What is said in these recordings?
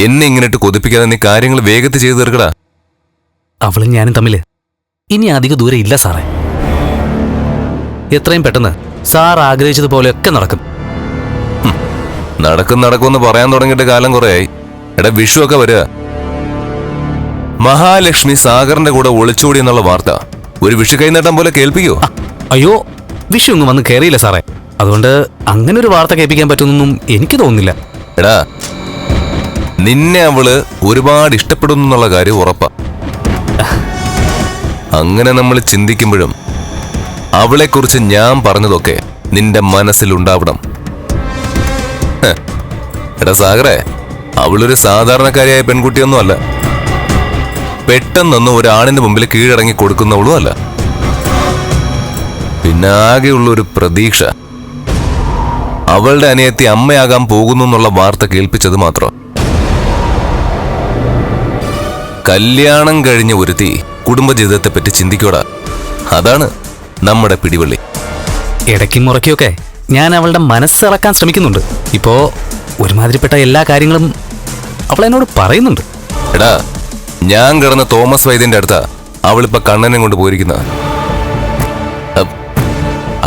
എന്നെ ഇങ്ങനെട്ട് കൊതിപ്പിക്കാതെ നീ കാര്യങ്ങൾ വേഗത്തിൽ ചെയ്തു തീർക്കടാ. അവളും ഞാനും തമ്മില് ഇനി അധിക ദൂരെ ഇല്ല സാറേ. എത്രയും പെട്ടെന്ന് സാർ ആഗ്രഹിച്ചതുപോലെയൊക്കെ നടക്കും. നടക്കുമെന്ന് പറയാൻ തുടങ്ങിയിട്ട് കാലം കുറയായി. എടാ, വിഷു ഒക്കെ വരിക. മഹാലക്ഷ്മി സാഗറിന്റെ കൂടെ ഒളിച്ചോടി എന്നുള്ള വാർത്ത ഒരു വിഷു കൈനീട്ടം പോലെ കേൾപ്പിക്കോ? അയ്യോ, വിഷു ഒന്നും വന്ന് കയറിയില്ല സാറേ. അതുകൊണ്ട് അങ്ങനെ ഒരു വാർത്ത കേൾപ്പിക്കാൻ പറ്റുന്നൊന്നും എനിക്ക് തോന്നുന്നില്ല. എടാ, നിന്നെ അവള് ഒരുപാട് ഇഷ്ടപ്പെടുന്നു എന്നുള്ള കാര്യം ഉറപ്പാ. അങ്ങനെ നമ്മൾ ചിന്തിക്കുമ്പോഴും അവളെക്കുറിച്ച് ഞാൻ പറഞ്ഞതൊക്കെ നിന്റെ മനസ്സിലുണ്ടാവണം. എടാ സാഗറെ, അവളൊരു സാധാരണക്കാരിയായ പെൺകുട്ടിയൊന്നും അല്ല. പെട്ടെന്നൊന്നും ഒരാണിന്റെ മുമ്പിൽ കീഴടങ്ങി കൊടുക്കുന്നവളും അല്ല. പിന്നെ ആകെയുള്ളൊരു പ്രതീക്ഷ അവളുടെ അനിയത്തി അമ്മയാകാൻ പോകുന്നു എന്നുള്ള വാർത്ത കേൾപ്പിച്ചത് മാത്രം. കല്യാണം കഴിഞ്ഞ ഒരുത്തി കുടുംബജീവിതത്തെപ്പറ്റി ചിന്തിക്കോടാ. അതാണ് നമ്മുടെ പിടിവള്ളി. ഇടയ്ക്കും മുറയ്ക്കൊക്കെ ഞാൻ അവളുടെ മനസ്സിളക്കാൻ ശ്രമിക്കുന്നുണ്ട്. ഇപ്പോ ഒരുമാതിരിപ്പെട്ട എല്ലാ കാര്യങ്ങളും അവൾ എന്നോട് പറയുന്നുണ്ട്. എടാ, ഞാൻ കിടന്ന തോമസ് വൈദ്യന്റെ അടുത്താ അവളിപ്പോ കണ്ണനെ കൊണ്ട് പോയിരിക്കുന്ന.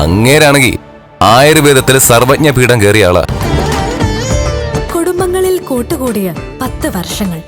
അങ്ങേരാണെങ്കിൽ ആയുർവേദത്തില് സർവജ്ഞ പീഠം കയറിയ ആളാ. കുടുംബങ്ങളിൽ കൂട്ടുകൂടിയ 10 വർഷങ്ങൾ.